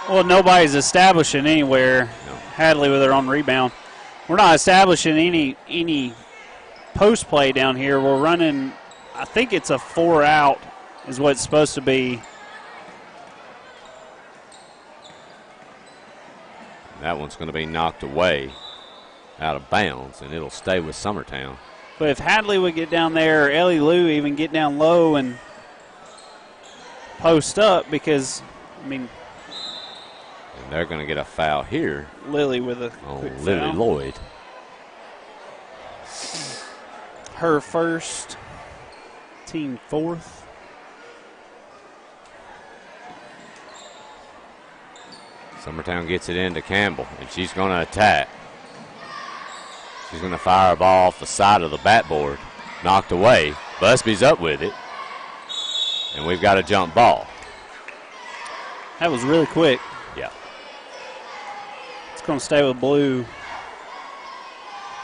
Well, nobody's establishing anywhere. No. Hadley with her own rebound. We're not establishing any post play down here. We're running, I think it's a 4-out is what it's supposed to be. That one's going to be knocked away out of bounds, and it'll stay with Summertown. But if Hadley would get down there, or Ellie Lou even get down low and post up, because, I mean, and they're going to get a foul here. Lily with a quick Lily foul. Lloyd. Her first, team fourth. Summertown gets it into Campbell, and she's going to attack. She's going to fire a ball off the side of the backboard. Knocked away. Busby's up with it. And we've got a jump ball. That was really quick. Yeah. It's going to stay with blue.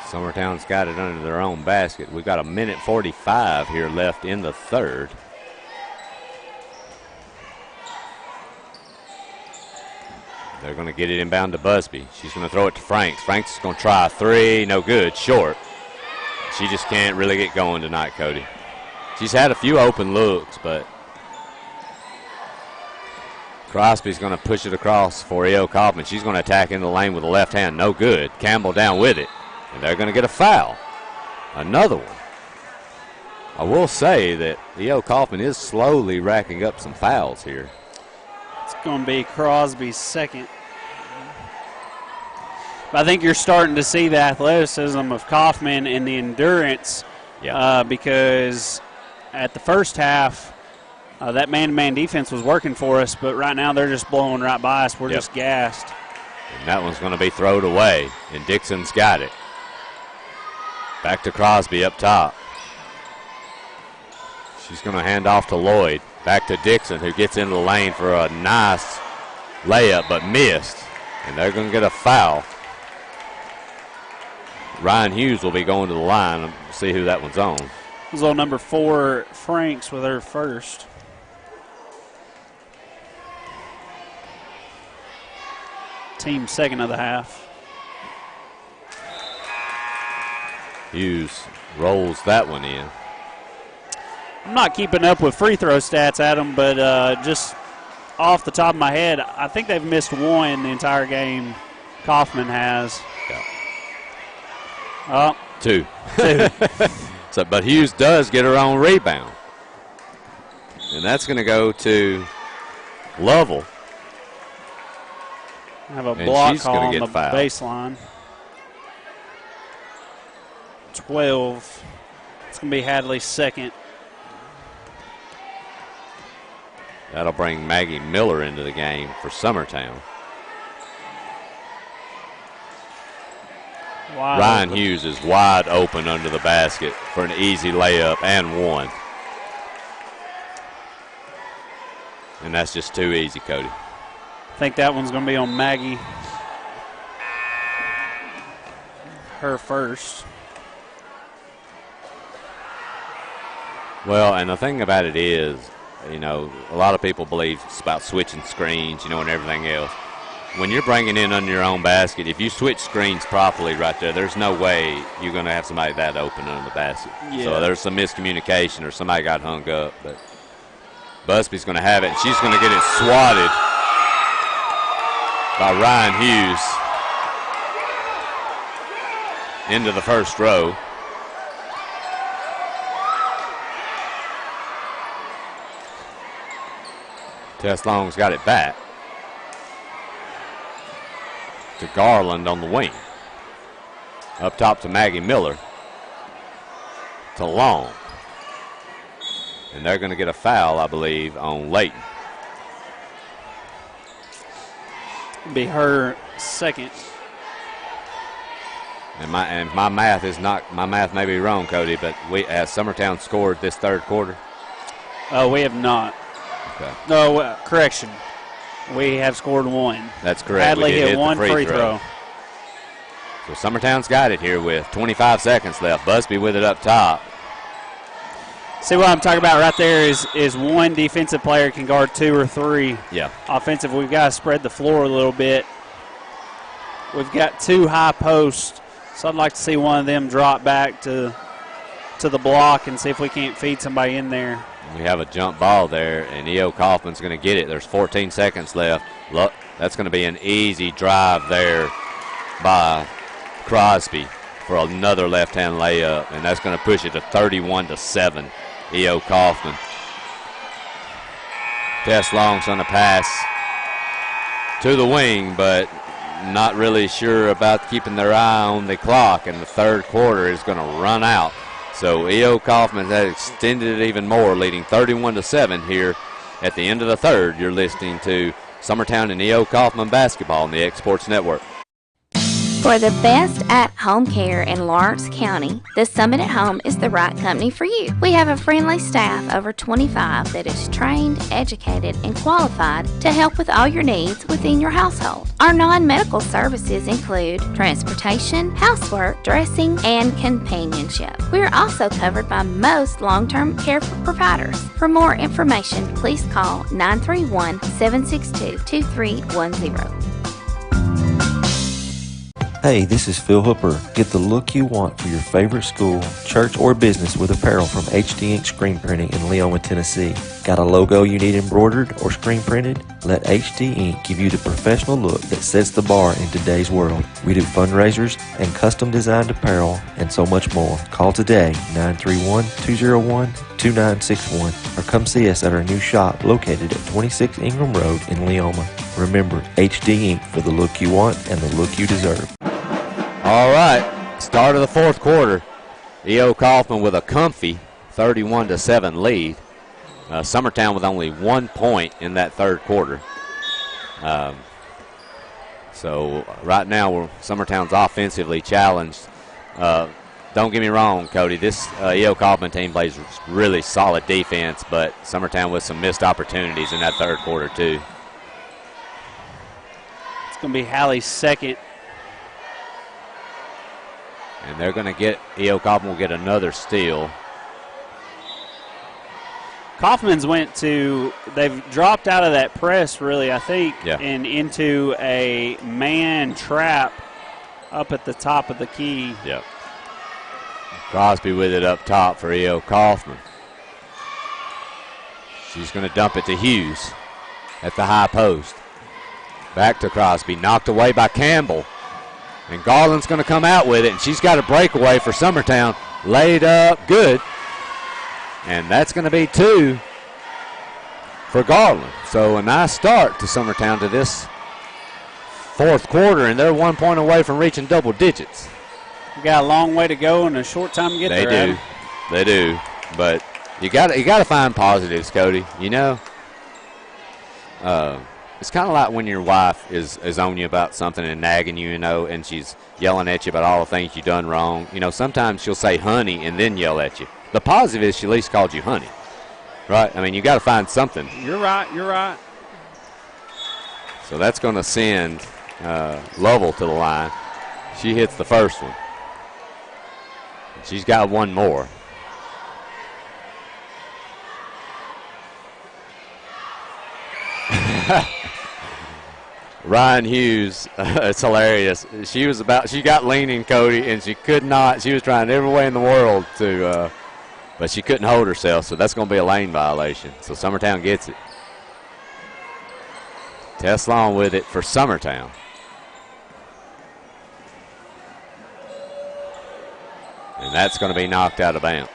Summertown's got it under their own basket. We've got 1:45 here left in the third. They're going to get it inbound to Busby. She's going to throw it to Franks. Franks is going to try a 3. No good. Short. She just can't really get going tonight, Cody. She's had a few open looks, but Crosby's going to push it across for E.O. Coffman. She's going to attack into the lane with the left hand. No good. Campbell down with it. And they're going to get a foul. Another one. I will say that E.O. Coffman is slowly racking up some fouls here. It's going to be Crosby's second. But I think you're starting to see the athleticism of Coffman and the endurance because at the first half, that man-to-man defense was working for us, but right now they're just blowing right by us. We're just gassed. And that one's going to be thrown away, and Dixon's got it. Back to Crosby up top. She's going to hand off to Lloyd. Back to Dixon, who gets into the lane for a nice layup, but missed. And they're going to get a foul. Ryan Hughes will be going to the line. We'll see who that one's on. It was on number 4, Franks, with her first. Team second of the half. Hughes rolls that one in. I'm not keeping up with free throw stats, Adam, but just off the top of my head, I think they've missed one the entire game. Coffman has. Yeah. Two. So, but Hughes does get her own rebound. And that's going to go to Lovell. Have a block call on the baseline. 12. It's going to be Hadley's second. That'll bring Maggie Miller into the game for Summertown. Ryan Hughes is wide open under the basket for an easy layup and one. And that's just too easy, Cody. I think that one's going to be on Maggie. Her first. Well, and the thing about it is, you know, a lot of people believe it's about switching screens, you know, and everything else. When you're bringing in under your own basket, if you switch screens properly right there, there's no way you're going to have somebody that open under the basket. Yeah. So there's some miscommunication or somebody got hung up. But Busby's going to have it, and she's going to get it swatted by Ryan Hughes into the first row. Tess Long's got it back to Garland on the wing. Up top to Maggie Miller. To Long. And they're going to get a foul, I believe, on Layton. Be her second. And my math is not, my math may be wrong, Cody, but has Summertown scored this third quarter? We have not. Okay. No, correction. We have scored one. That's correct. Hadley hit one free throw. So Summertown's got it here with 25 seconds left. Busby with it up top. See what I'm talking about right there is one defensive player can guard 2 or 3. Yeah. Offensive, we've got to spread the floor a little bit. We've got 2 high posts, so I'd like to see one of them drop back to the block and see if we can't feed somebody in there. We have a jump ball there, and E.O. Coffman's going to get it. There's 14 seconds left. Look, that's going to be an easy drive there by Crosby for another left-hand layup, and that's going to push it to 31-7. E.O. Coffman. Tess Long's going to pass to the wing, but not really sure about keeping their eye on the clock, and the third quarter is going to run out. So E.O. Coffman has extended it even more, leading 31-7 here at the end of the third. You're listening to Summertown and E.O. Coffman basketball on the X Sports Network. For the best at-home care in Lawrence County, the Summit at Home is the right company for you. We have a friendly staff over 25 that is trained, educated, and qualified to help with all your needs within your household. Our non-medical services include transportation, housework, dressing, and companionship. We are also covered by most long-term care providers. For more information, please call 931-762-2310. Hey, this is Phil Hooper. Get the look you want for your favorite school, church, or business with apparel from HD Ink Screen Printing in Leoma, Tennessee. Got a logo you need embroidered or screen printed? Let HD Ink give you the professional look that sets the bar in today's world. We do fundraisers and custom designed apparel and so much more. Call today, 931-201-2961, or come see us at our new shop located at 26 Ingram Road in Leoma. Remember, HD Ink for the look you want and the look you deserve. All right, start of the fourth quarter. E.O. Coffman with a comfy 31-7 lead. Summertown with only 1 point in that third quarter. So right now, Summertown's offensively challenged. Don't get me wrong, Cody. This E.O. Coffman team plays really solid defense, but Summertown with some missed opportunities in that third quarter too. It's going to be Halley's second. And they're going to get, E.O. Coffman will get another steal. Coffman's they've dropped out of that press, really, I think, and into a man trap up at the top of the key. Yep. Crosby with it up top for E.O. Coffman. She's going to dump it to Hughes at the high post. Back to Crosby, knocked away by Campbell. And Garland's going to come out with it, and she's got a breakaway for Summertown. Laid up, good. And that's going to be 2 for Garland. So a nice start to Summertown to this fourth quarter, and they're 1 point away from reaching double digits. We got a long way to go and a short time to get there. They do. But you got to find positives, Cody. You know, it's kind of like when your wife is on you about something and nagging you, and she's yelling at you about all the things you've done wrong. Sometimes she'll say honey and then yell at you. The positive is she at least called you honey, right? I mean, you got to find something. You're right. So that's going to send Lovell to the line. She hits the first one. She's got one more. Ryan Hughes, it's hilarious. She got leaning, Cody, and she could not. She was trying every way in the world to, but she couldn't hold herself, so that's going to be a lane violation. So Summertown gets it. Tess Long with it for Summertown. And that's going to be knocked out of bounds.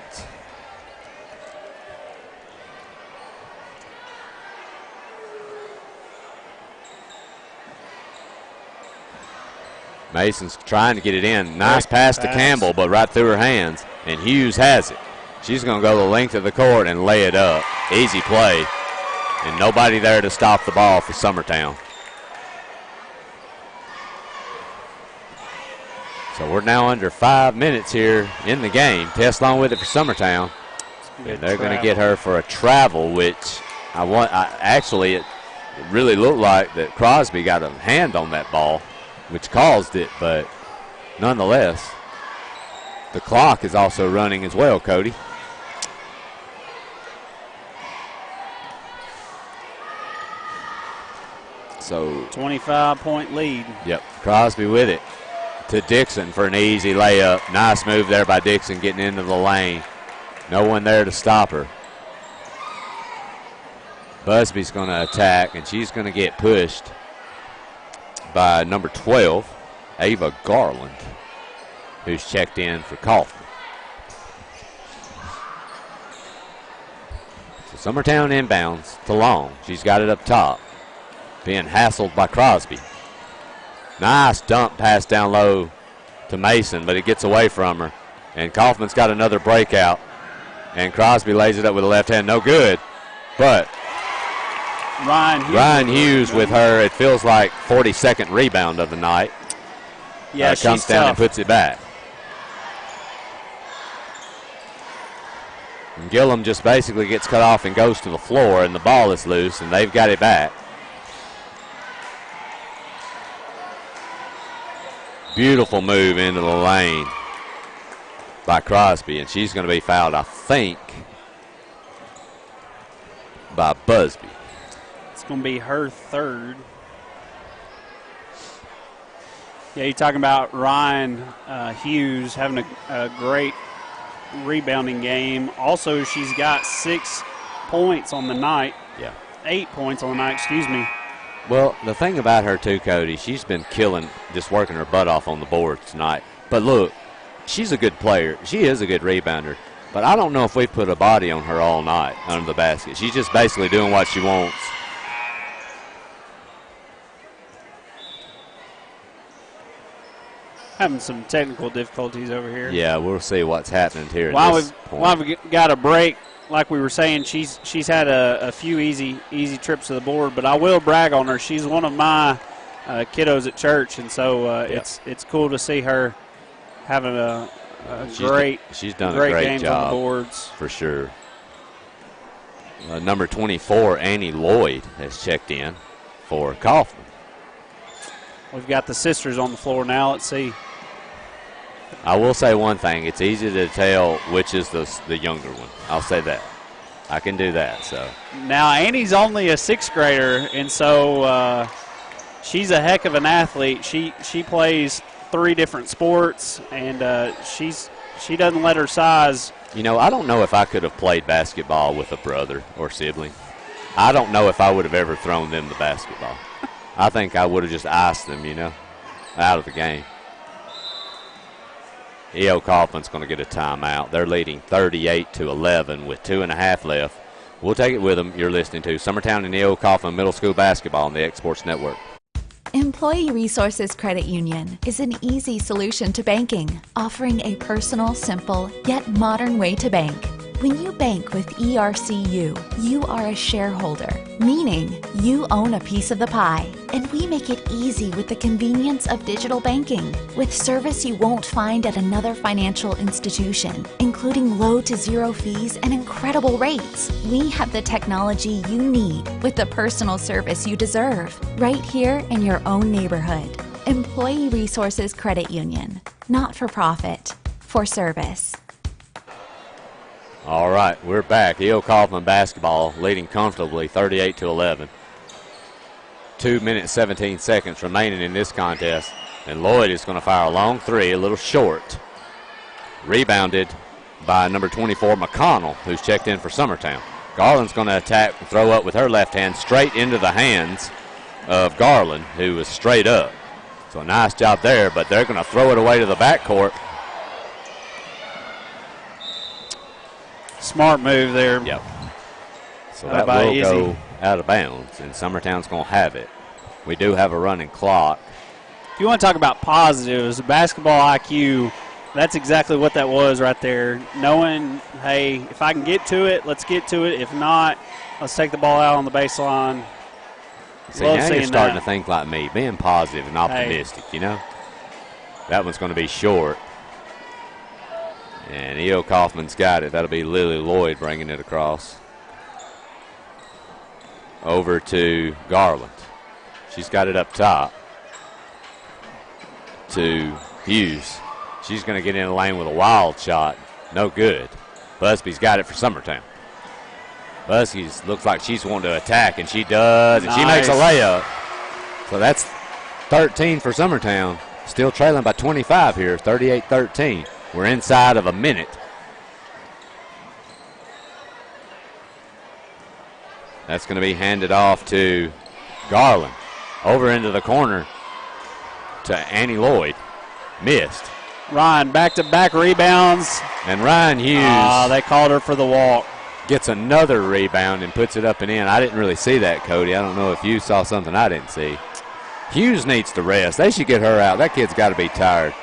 Mason's trying to get it in. Nice pass to Campbell, but right through her hands. And Hughes has it. She's going to go the length of the court and lay it up. Easy play. And nobody there to stop the ball for Summertown. So we're now under 5 minutes here in the game. Test long with it for Summertown. And they're going to get her for a travel, which actually it really looked like that Crosby got a hand on that ball, which caused it, but nonetheless, the clock is also running as well, Cody. So 25-point lead. Yep, Crosby with it to Dixon for an easy layup. Nice move there by Dixon getting into the lane. No one there to stop her. Busby's going to attack, and she's going to get pushed by number 12, Ava Garland, who's checked in for Coffman. So Summertown inbounds to Long. She's got it up top, being hassled by Crosby. Nice dump pass down low to Mason, but it gets away from her. And Coffman's got another breakout. And Crosby lays it up with the left hand. No good. But Ryan Hughes with her, it feels like 42nd rebound of the night. Yeah, comes down and puts it back. And Gillum just basically gets cut off and goes to the floor, and the ball is loose, and they've got it back. Beautiful move into the lane by Crosby, and she's going to be fouled, I think, by Busby. It's going to be her third. Yeah, you're talking about Ryan Hughes having a great rebounding game. Also, she's got 6 points on the night. Yeah. 8 points on the night, excuse me. Well, the thing about her, too, Cody, she's been killing, just working her butt off on the boards tonight. But look, she's a good player. She is a good rebounder. But I don't know if we've put a body on her all night under the basket. She's just basically doing what she wants. Having some technical difficulties over here. Yeah, we'll see what's happening here. While we've got a break, like we were saying, she's had a few easy trips to the board, but I will brag on her. She's one of my kiddos at church, and so it's cool to see her having a she's done a great game job on the boards for sure. Number 24, Annie Lloyd, has checked in for Coffman. We've got the sisters on the floor now. Let's see. I will say one thing. It's easy to tell which is the younger one. I'll say that. I can do that. So now Annie's only a 6th grader, and so she's a heck of an athlete. She plays 3 different sports, and she doesn't let her size. You know, I don't know if I could have played basketball with a brother or sibling. I don't know if I would have ever thrown them the basketball. I think I would have just iced them, out of the game. E.O. Coffman's going to get a timeout. They're leading 38-11 with 2.5 left. We'll take it with them. You're listening to Summertown and E.O. Coffman Middle School Basketball on the X-Sports Network. Employee Resources Credit Union is an easy solution to banking, offering a personal, simple, yet modern way to bank. When you bank with ERCU, you are a shareholder, meaning you own a piece of the pie. And we make it easy with the convenience of digital banking, with service you won't find at another financial institution, including low to zero fees and incredible rates. We have the technology you need with the personal service you deserve, right here in your own neighborhood. Employee Resources Credit Union, not for profit, for service. All right, we're back. E.O. Coffman basketball leading comfortably 38-11. 2 minutes, 17 seconds remaining in this contest. And Lloyd is going to fire a long 3, a little short. Rebounded by number 24, McConnell, who's checked in for Summertown. Garland's going to attack and throw up with her left hand straight into the hands of Garland, who is straight up. So a nice job there, but they're going to throw it away to the backcourt. Smart move there. Yep. So that will go out of bounds, and Summertown's going to have it. We do have a running clock. if you want to talk about positives, basketball IQ, that's exactly what that was right there. Knowing, hey, if I can get to it, let's get to it. If not, let's take the ball out on the baseline. See, now you're starting to think like me, being positive and optimistic, you know. That one's going to be short. And E.O. Coffman's got it. That'll be Lily Lloyd bringing it across. Over to Garland. She's got it up top to Hughes. She's going to get in the lane with a wild shot. No good. Busby's got it for Summertown. Busby looks like she's wanting to attack, and she does, and she makes a layup. So that's 13 for Summertown. Still trailing by 25 here, 38-13. We're inside of a minute. That's going to be handed off to Garland. Over into the corner to Annie Lloyd. Missed. Ryan, back-to-back rebounds. And Ryan Hughes. They called her for the walk. Gets another rebound and puts it up and in. I didn't really see that, Cody. I don't know if you saw something I didn't see. Hughes needs to rest. They should get her out. That kid's got to be tired.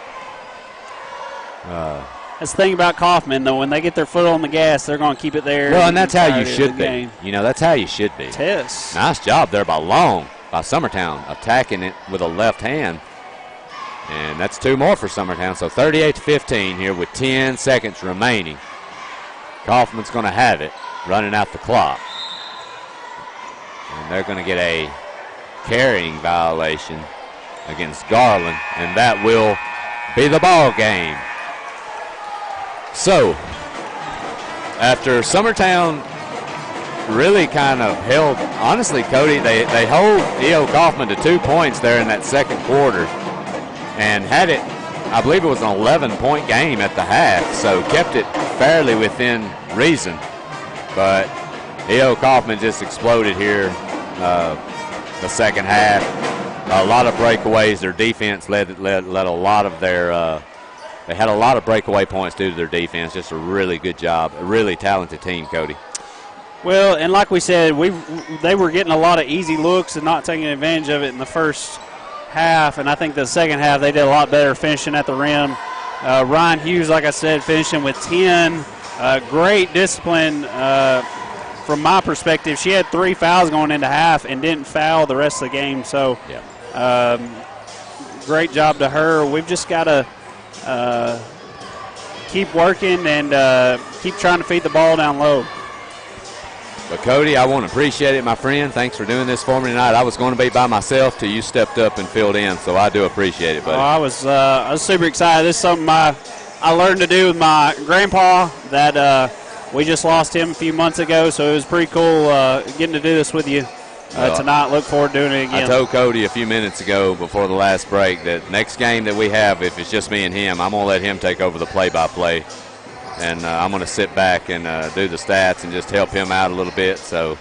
That's the thing about Coffman, though. When they get their foot on the gas, they're going to keep it there. Well, and that's how you should be. You know, that's how you should be. Tess. Nice job there by Long, by Summertown, attacking it with a left hand. And that's two more for Summertown. So 38-15 here with 10 seconds remaining. Coffman's going to have it, running out the clock. And they're going to get a carrying violation against Garland, and that will be the ball game. So, after Summertown really kind of held, honestly, Cody, they hold E.O. Coffman to 2 points there in that second quarter and had it, I believe it was an 11-point game at the half, so kept it fairly within reason. But E.O. Coffman just exploded here the second half. A lot of breakaways. Their defense led a lot of their they had a lot of breakaway points due to their defense. Just a really good job. A really talented team, Cody. Well, and like we said, they were getting a lot of easy looks and not taking advantage of it in the first half, and I think the second half they did a lot better finishing at the rim. Ryan Hughes, like I said, finishing with 10. Great discipline from my perspective. She had 3 fouls going into half and didn't foul the rest of the game, so great job to her. We've just got to keep working and keep trying to feed the ball down low. But, Cody, I want to appreciate it, my friend. Thanks for doing this for me tonight. I was going to be by myself till you stepped up and filled in, so I do appreciate it, buddy. I was super excited. This is something I learned to do with my grandpa that we just lost him a few months ago, so it was pretty cool getting to do this with you tonight. Look forward to doing it again. I told Cody a few minutes ago before the last break that next game that we have, if it's just me and him, I'm going to let him take over the play-by-play. And I'm going to sit back and do the stats and just help him out a little bit. So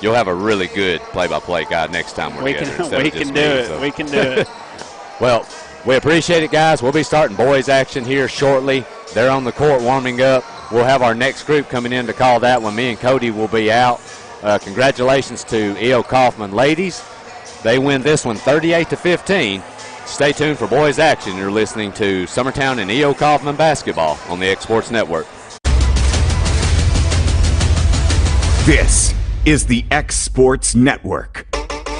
you'll have a really good play-by-play guy next time we're together. We can do it. We can do it. Well, we appreciate it, guys. We'll be starting boys action here shortly. They're on the court warming up. We'll have our next group coming in to call that one. Me and Cody will be out. Congratulations to E.O. Coffman ladies. They win this one 38-15. Stay tuned for boys action. You're listening to Summertown and E.O. Coffman basketball on the X Sports Network. This is the X Sports Network.